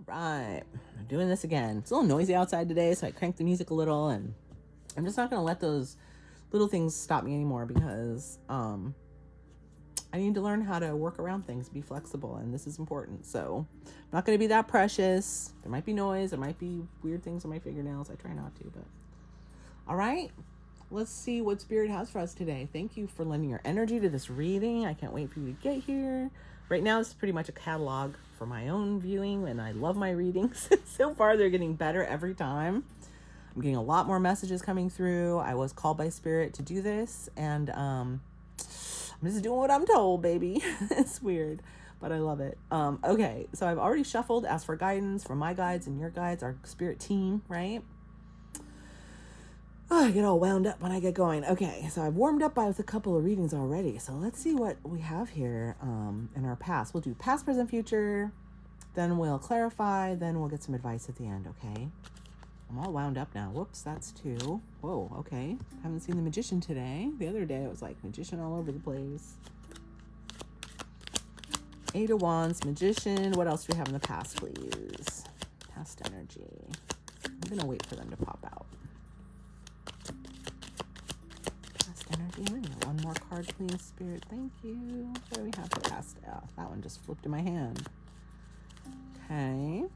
right, I'm doing this again. It's a little noisy outside today, so I cranked the music a little, and I'm just not going to let those little things stop me anymore, because I need to learn how to work around things, be flexible, and this is important. So I'm not going to be that precious. There might be noise, there might be weird things on my fingernails. I try not to, but all right. Let's see what Spirit has for us today. Thank you for lending your energy to this reading. I can't wait for you to get here. Right now, this is pretty much a catalog for my own viewing, and I love my readings. So far, they're getting better every time. I'm getting a lot more messages coming through. I was called by Spirit to do this, and I'm just doing what I'm told, baby. It's weird, but I love it. Okay, so I've already shuffled, asked for guidance from my guides and your guides, our Spirit team, right? Oh, I get all wound up when I get going. Okay, so I've warmed up with a couple of readings already. So let's see what we have here in our past. We'll do past, present, future. Then we'll clarify. Then we'll get some advice at the end, okay? I'm all wound up now. Whoops, that's 2. Whoa, okay. Haven't seen the Magician today. The other day it was like Magician all over the place. 8 of Wands, Magician. What else do we have in the past, please? Past energy. I'm going to wait for them to pop out. Energy. One more card, please, Spirit. Thank you. What do we have for past? Oh, that one just flipped in my hand. Okay.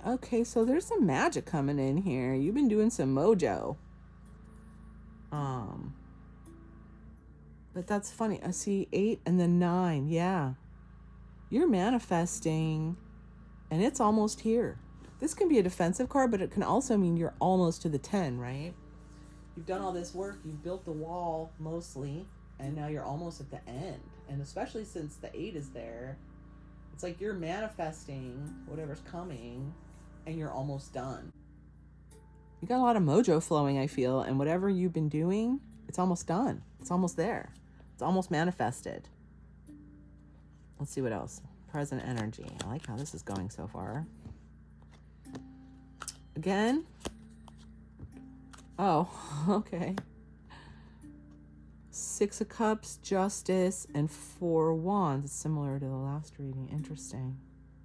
Okay, so there's some magic coming in here. You've been doing some mojo. But that's funny. I see 8 and then 9. Yeah. You're manifesting. And it's almost here. This can be a defensive card, but it can also mean you're almost to the 10, right? You've done all this work. You've built the wall mostly, and now you're almost at the end. And especially since the 8 is there, it's like you're manifesting whatever's coming, and you're almost done. You got a lot of mojo flowing, I feel, and whatever you've been doing, it's almost done. It's almost there. It's almost manifested. Let's see what else. Present energy. I like how this is going so far. Again. Oh, okay. 6 of Cups, Justice, and 4 Wands. It's similar to the last reading. Interesting.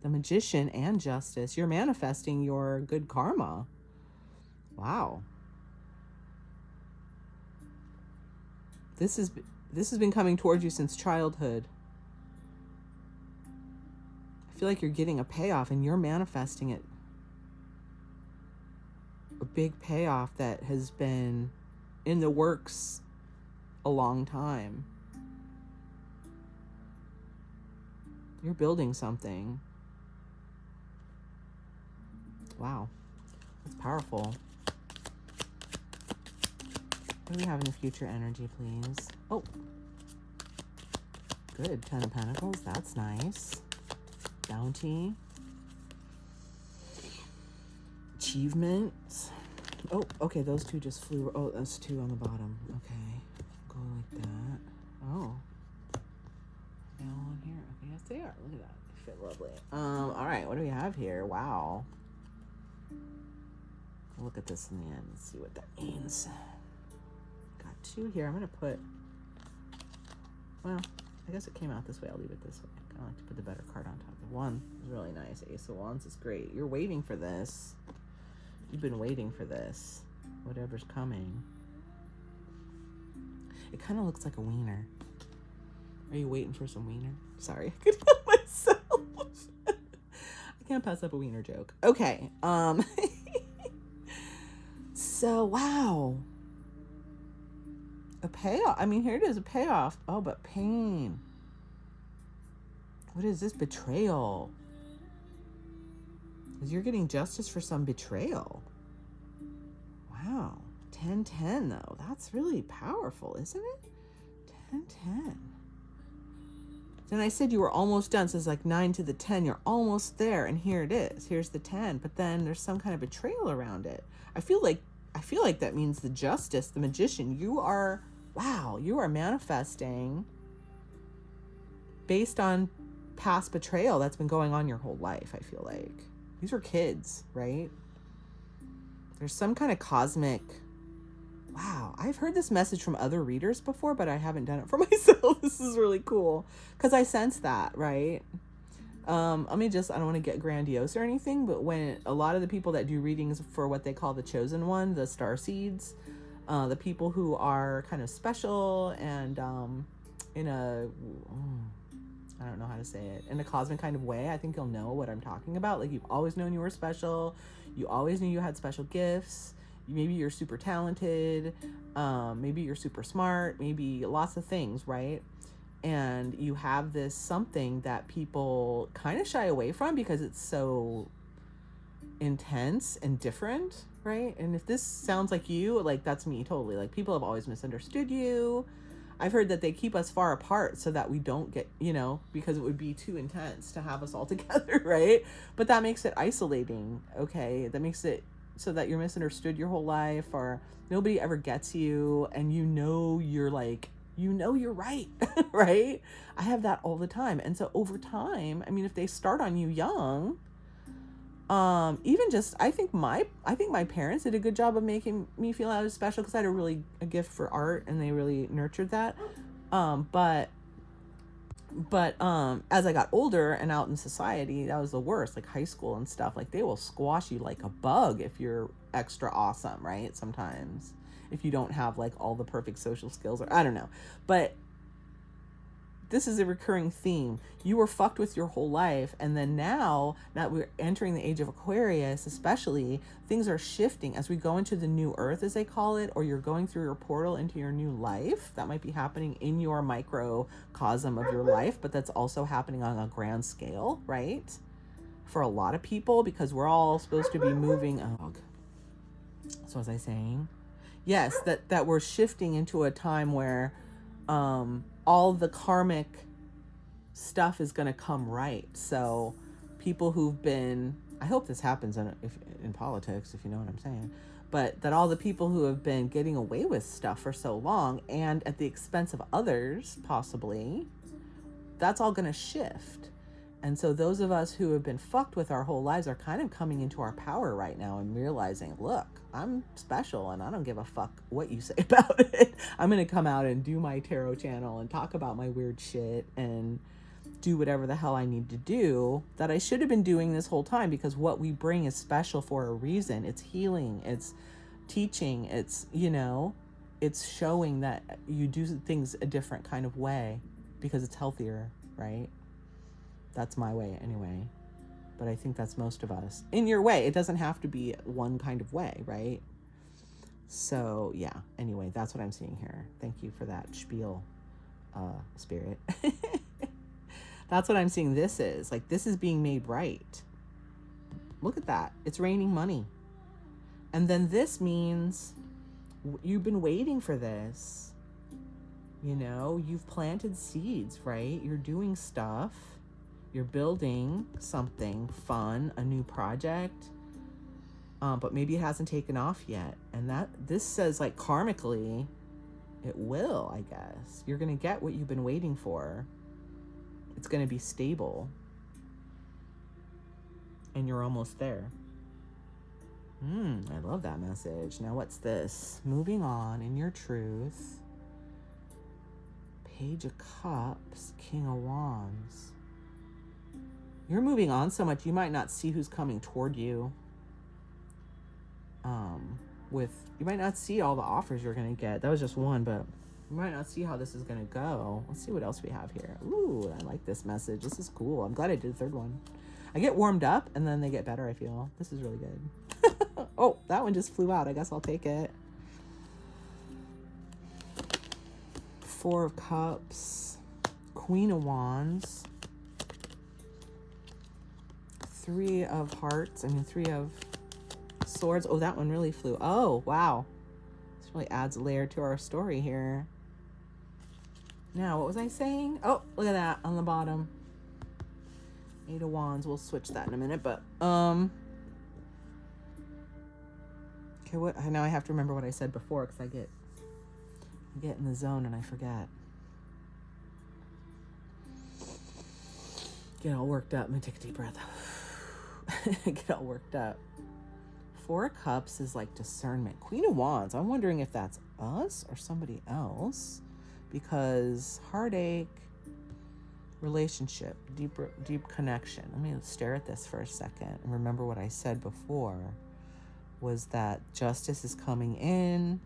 The Magician and Justice. You're manifesting your good karma. Wow. This has been coming towards you since childhood. I feel like you're getting a payoff and you're manifesting it. A big payoff that has been in the works a long time. You're building something. Wow. That's powerful. What do we have in the future energy, please? Oh. Good. 10 of Pentacles. That's nice. Bounty. Achievements. Oh, okay, those 2 just flew. Oh, those 2 on the bottom. Okay, go like that. Oh, they all on here. Okay, yes they are. Look at that. They fit lovely. All right, what do we have here? Wow. We'll look at this in the end and see what that means. Got 2 here. I'm gonna put. Well, I guess it came out this way. I'll leave it this way. I like to put the better card on top. The 1 is really nice. Ace of Wands is great. You're waiting for this. You've been waiting for this. Whatever's coming. It kind of looks like a wiener. Are you waiting for some wiener? Sorry, I could help myself. I can't pass up a wiener joke. Okay. So, wow. A payoff. I mean, here it is, a payoff. Oh, but pain. What is this? Betrayal. Because you're getting justice for some betrayal. Wow. 10-10, though. That's really powerful, isn't it? 10-10. Then I said you were almost done. So it's like 9 to the 10. You're almost there. And here it is. Here's the 10. But then there's some kind of betrayal around it. I feel like that means the Justice, the Magician. You are manifesting based on past betrayal that's been going on your whole life, I feel like. These were kids, right? There's some kind of cosmic wow, I've heard this message from other readers before, but I haven't done it for myself. This is really cool because I sense that, right? Let me just, I don't want to get grandiose or anything, but when a lot of the people that do readings for what they call the chosen one, the star seeds, the people who are kind of special and in a, I don't know how to say it, in a cosmic kind of way, I think you'll know what I'm talking about. Like, you've always known you were special. You always knew you had special gifts. Maybe you're super talented. Maybe you're super smart. Maybe lots of things, right? And you have this something that people kind of shy away from because it's so intense and different, right? And if this sounds like you, like, that's me totally. Like, people have always misunderstood you. I've heard that they keep us far apart so that we don't get, because it would be too intense to have us all together, right? But that makes it isolating, okay? That makes it so that you're misunderstood your whole life, or nobody ever gets you, and you're like, you're right, right? I have that all the time. And so over time, I mean, if they start on you young, even just, I think my parents did a good job of making me feel I was special because I had a gift for art, and they really nurtured that. But as I got older and out in society, that was the worst, like high school and stuff. Like, they will squash you like a bug if you're extra awesome, right? Sometimes if you don't have like all the perfect social skills, or I don't know. But this is a recurring theme. You were fucked with your whole life, and then now that we're entering the age of Aquarius, especially, things are shifting as we go into the new earth, as they call it, or you're going through your portal into your new life. That might be happening in your microcosm of your life, but that's also happening on a grand scale, right? For a lot of people, because we're all supposed to be moving. So was I saying? Yes, that we're shifting into a time where all the karmic stuff is going to come right. So people who've been, I hope this happens in politics, if you know what I'm saying, but that all the people who have been getting away with stuff for so long, and at the expense of others, possibly, that's all going to shift. And so those of us who have been fucked with our whole lives are kind of coming into our power right now and realizing, look, I'm special and I don't give a fuck what you say about it. I'm going to come out and do my tarot channel and talk about my weird shit and do whatever the hell I need to do that I should have been doing this whole time, because what we bring is special for a reason. It's healing, it's teaching, it's, it's showing that you do things a different kind of way because it's healthier, right? That's my way anyway. But I think that's most of us. In your way. It doesn't have to be one kind of way, right? So, yeah. Anyway, that's what I'm seeing here. Thank you for that spiel, spirit. That's what I'm seeing this is. Like, this is being made right. Look at that. It's raining money. And then this means you've been waiting for this. You've planted seeds, right? You're doing stuff. You're building something fun, a new project, but maybe it hasn't taken off yet. And this says, like, karmically, it will, I guess. You're going to get what you've been waiting for. It's going to be stable. And you're almost there. I love that message. Now, what's this? Moving on in your truth. Page of Cups, King of Wands. You're moving on so much, you might not see who's coming toward you. You might not see all the offers you're going to get. That was just one, but you might not see how this is going to go. Let's see what else we have here. Ooh, I like this message. This is cool. I'm glad I did the third one. I get warmed up, and then they get better, I feel. This is really good. Oh, that one just flew out. I guess I'll take it. Four of Cups. Queen of Wands. Three of Hearts. Three of Swords. Oh, that one really flew. Oh, wow. This really adds a layer to our story here. Now, what was I saying? Oh, look at that on the bottom. Eight of Wands. We'll switch that in a minute, but okay, what? Now I have to remember what I said before, because I get in the zone and I forget. Get all worked up. Let me take a deep breath. Get all worked up. Four of Cups is like discernment. Queen of Wands, I'm wondering if that's us or somebody else, because heartache, relationship, deep connection. Let me stare at this for a second and remember what I said before, was that justice is coming in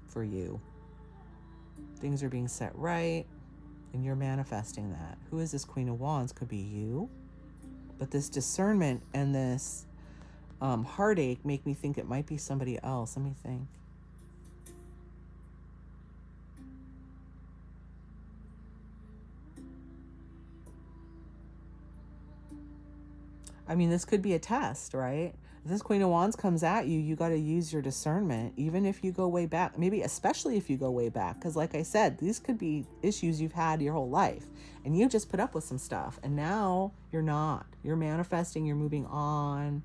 for you. Things are being set right, and you're manifesting that. Who is this Queen of Wands? Could be you. But this discernment and this heartache make me think it might be somebody else. Let me think. I mean, this could be a test, right? If this Queen of Wands comes at you, you got to use your discernment, even if you go way back, maybe especially if you go way back. Because like I said, these could be issues you've had your whole life, and you just put up with some stuff, and now you're not. You're manifesting, you're moving on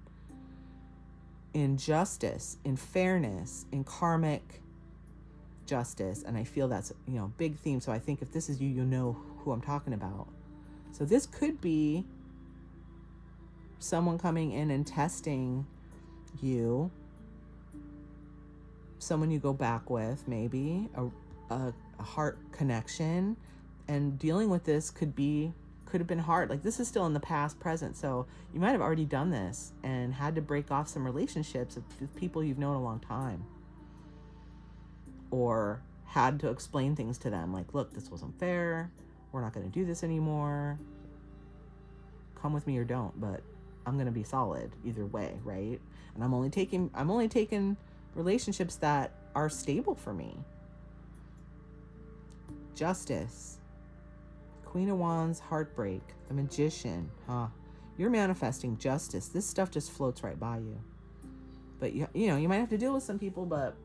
in justice, in fairness, in karmic justice. And I feel that's, big theme. So I think if this is you, you'll know who I'm talking about. So this could be someone coming in and testing you, someone you go back with, maybe a heart connection, and dealing with this could have been hard. Like, this is still in the past, present, so you might have already done this and had to break off some relationships with people you've known a long time, or had to explain things to them like, look, this wasn't fair, we're not going to do this anymore, come with me or don't, but I'm going to be solid either way, right? And I'm only taking relationships that are stable for me. Justice. Queen of Wands, heartbreak. The Magician. You're manifesting justice. This stuff just floats right by you. But you might have to deal with some people, but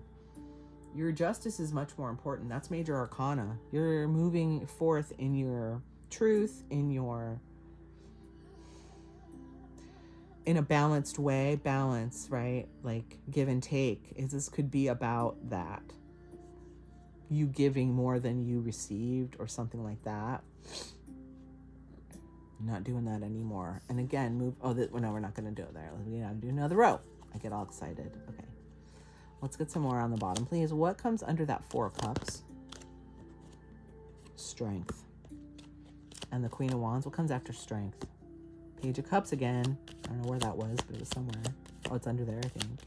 your justice is much more important. That's major arcana. You're moving forth in your truth, in a balanced way. Balance, right? Like give and take. This could be about that. You giving more than you received or something like that. Not doing that anymore. And again, move. No, we're not going to do it there. We got to do another row. I get all excited. Okay. Let's get some more on the bottom, please. What comes under that Four of Cups? Strength. And the Queen of Wands. What comes after strength? Page of Cups again. I don't know where that was, but it was somewhere. Oh, it's under there, I think.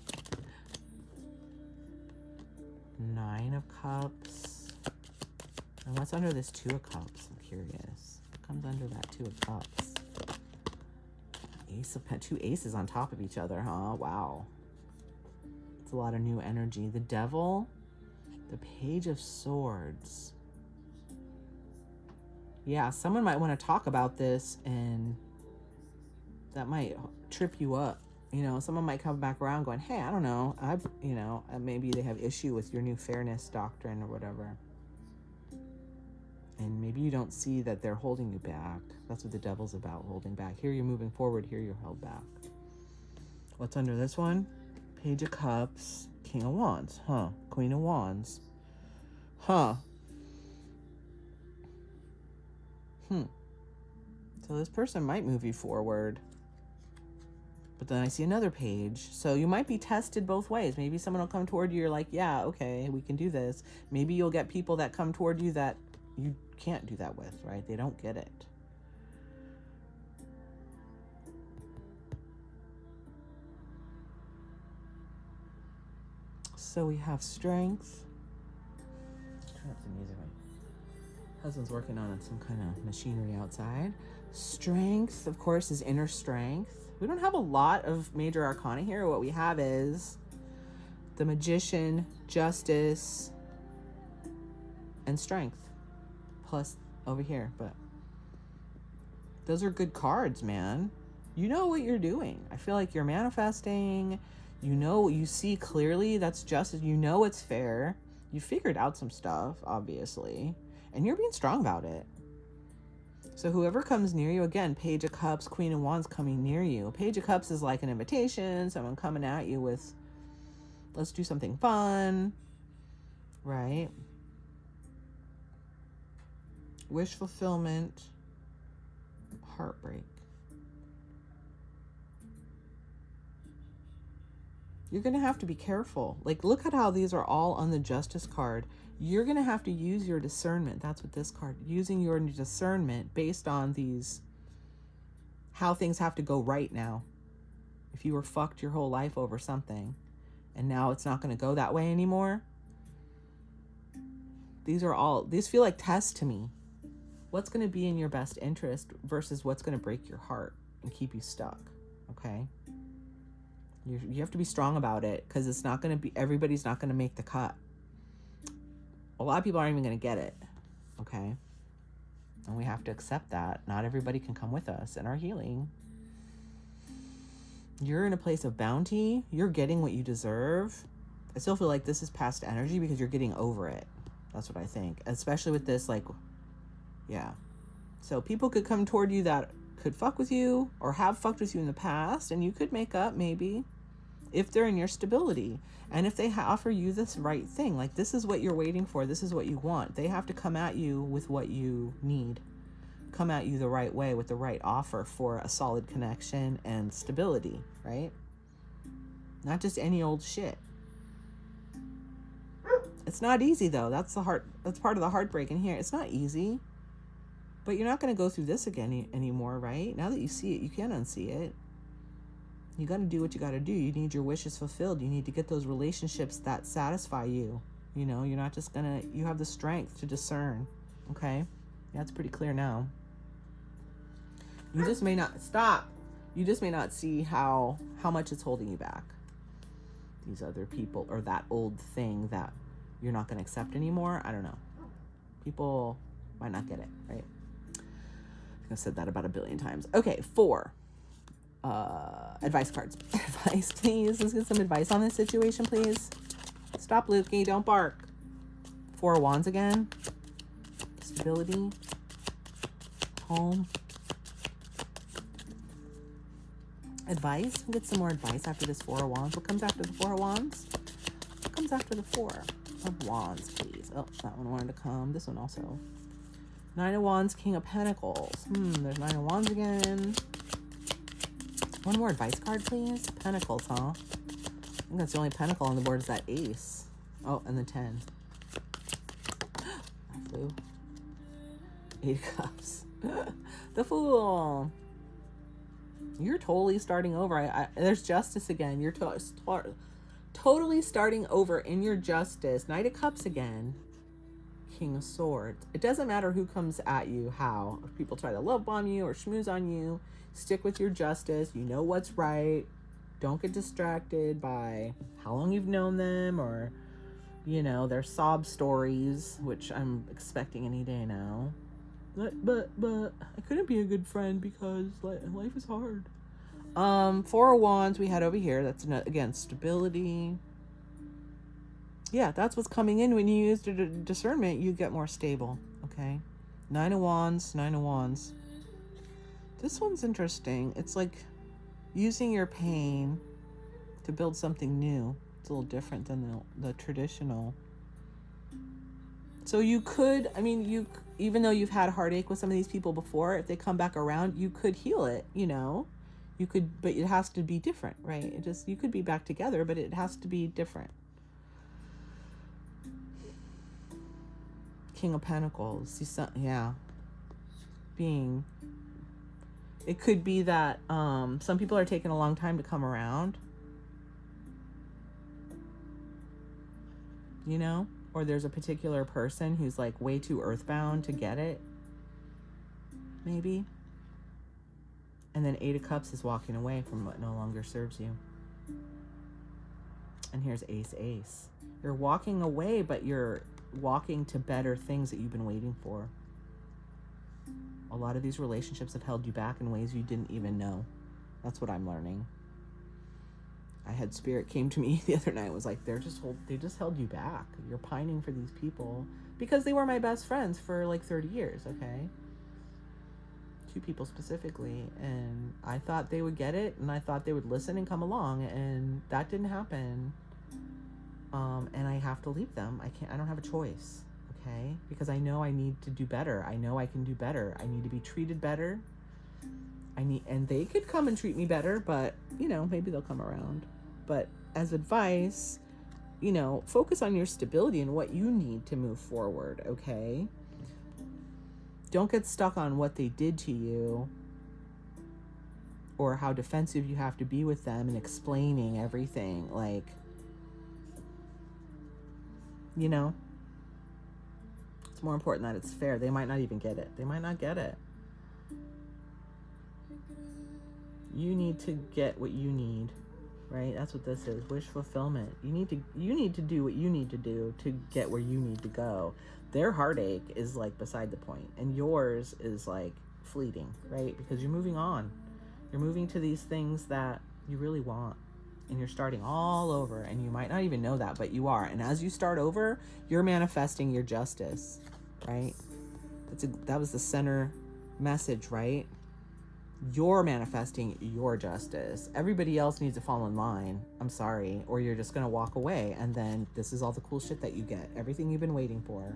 Nine of Cups. And what's under this Two of Cups? I'm curious. What comes under that Two of Cups? Two aces on top of each other, huh? Wow. It's a lot of new energy. The Devil. The Page of Swords. Yeah, someone might want to talk about this, and that might trip you up. Someone might come back around going, hey, I don't know. Maybe they have issue with your new fairness doctrine or whatever. And maybe you don't see that they're holding you back. That's what the Devil's about, holding back. Here you're moving forward. Here you're held back. What's under this one? Page of Cups. King of Wands. Queen of Wands. So this person might move you forward. But then I see another page. So you might be tested both ways. Maybe someone will come toward you. You're like, yeah, okay, we can do this. Maybe you'll get people that come toward you that you can't do that with, right? They don't get it. So we have strength. Turn up the music. My husband's working on some kind of machinery outside. Strength, of course, is inner strength. We don't have a lot of major arcana here. What we have is the Magician, justice, and strength. Plus over here, but those are good cards, man. You know what you're doing. I feel like you're manifesting. You see clearly that's justice. It's fair. You figured out some stuff, obviously, and you're being strong about it. So whoever comes near you, again, Page of Cups, Queen of Wands coming near you. Page of Cups is like an invitation, someone coming at you with, let's do something fun, right? Wish fulfillment, heartbreak. You're going to have to be careful. Like, look at how these are all on the Justice card. You're going to have to use your discernment. That's what this card, using your discernment based on these, how things have to go right now. If you were fucked your whole life over something and now it's not going to go that way anymore. These feel like tests to me. What's going to be in your best interest versus what's going to break your heart and keep you stuck. Okay. You have to be strong about it, because it's not going to be, everybody's not going to make the cut. A lot of people aren't even going to get it. Okay. And we have to accept that. Not everybody can come with us in our healing. You're in a place of bounty. You're getting what you deserve. I still feel like this is past energy because you're getting over it. That's what I think. Especially with this, like, yeah. So people could come toward you that could fuck with you or have fucked with you in the past, and you could make up maybe if they're in your stability. And if they offer you this right thing, like, this is what you're waiting for, this is what you want, they have to come at you with what you need. Come at you the right way with the right offer for a solid connection and stability, right? Not just any old shit. It's not easy though. That's part of the heartbreak in here. It's not easy. But you're not going to go through this again anymore, right? Now that you see it, you can't unsee it. You got to do what you got to do. You need your wishes fulfilled. You need to get those relationships that satisfy you. You know, you're not just going to, you have the strength to discern. Okay? Yeah, it's pretty clear now. You just may not, stop. You just may not see how much it's holding you back. These other people, or that old thing that you're not going to accept anymore. I don't know. People might not get it, right? I've said that about 1 billion times. Okay, 4. Advice cards. Advice, please. Let's get some advice on this situation, please. Stop, Lukey. Don't bark. 4 of Wands again. Stability. Home. Advice. We'll get some more advice after this 4 of Wands. What comes after the 4 of Wands? What comes after the 4 of Wands, please? Oh, that one wanted to come. This one also. 9 of Wands, King of Pentacles. There's 9 of Wands again. One more advice card, please. Pentacles, huh? I think that's the only pentacle on the board is that Ace. Oh, and the 10. I flew. 8 of Cups. The Fool. You're totally starting over. There's Justice again. You're totally starting over in your Justice. Knight of Cups again. King of Swords. It doesn't matter who comes at you, how. If people try to love bomb you or schmooze on you, stick with your Justice. You know what's right. Don't get distracted by how long you've known them or, you know, their sob stories, which I'm expecting any day now. But I couldn't be a good friend because life is hard. 4 of Wands we had over here. That's, again, stability. Yeah, that's what's coming in when you use the discernment. You get more stable. Okay. 9 of Wands. 9 of Wands. This one's interesting. It's like using your pain to build something new. It's a little different than the traditional. So you could, I mean, even though you've had heartache with some of these people before, if they come back around, you could heal it, you know. You could, but it has to be different, right? You could be back together, but it has to be different. King of Pentacles. It could be that some people are taking a long time to come around, you know, or there's a particular person who's like way too earthbound to get it, maybe. And then 8 of Cups is walking away from what no longer serves you. And here's Ace, Ace. You're walking away, but you're walking to better things that you've been waiting for. A lot of these relationships have held you back in ways you didn't even know. That's what I'm learning. I had Spirit came to me the other night. It was like, they just held you back. You're pining for these people because they were my best friends for like 30 years. Okay. 2 people specifically. And I thought they would get it and I thought they would listen and come along, and that didn't happen. And I have to leave them. I don't have a choice. Okay. Because I know I need to do better. I know I can do better. I need to be treated better. And they could come and treat me better, but you know, maybe they'll come around. But as advice, focus on your stability and what you need to move forward, okay? Don't get stuck on what they did to you or how defensive you have to be with them and explaining everything. Like, it's more important that it's fair. They might not even get it. They might not get it. You need to get what you need, right? That's what this is. Wish fulfillment. You need to do what you need to do to get where you need to go. Their heartache is like beside the point, and yours is like fleeting, right? Because you're moving on. You're moving to these things that you really want, and you're starting all over, and you might not even know that, but you are. And as you start over, you're manifesting your justice, right? That was the center message, right? You're manifesting your justice. Everybody else needs to fall in line. I'm sorry. Or you're just going to walk away. And then this is all the cool shit that you get. Everything you've been waiting for.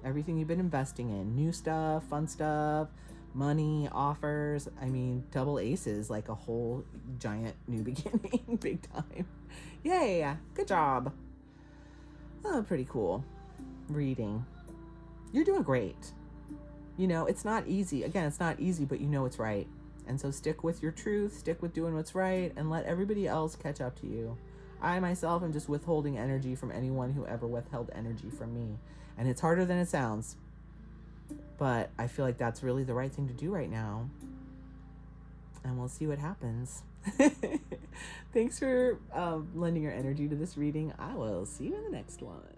Everything you've been investing in. New stuff, fun stuff, money, offers. I mean, double aces, like a whole giant new beginning. Big time. Yay. Good job. Oh, pretty cool. Reading. You're doing great. It's not easy. Again, it's not easy, but it's right. And so stick with your truth, stick with doing what's right, and let everybody else catch up to you. I myself am just withholding energy from anyone who ever withheld energy from me. And it's harder than it sounds. But I feel like that's really the right thing to do right now. And we'll see what happens. Thanks for lending your energy to this reading. I will see you in the next one.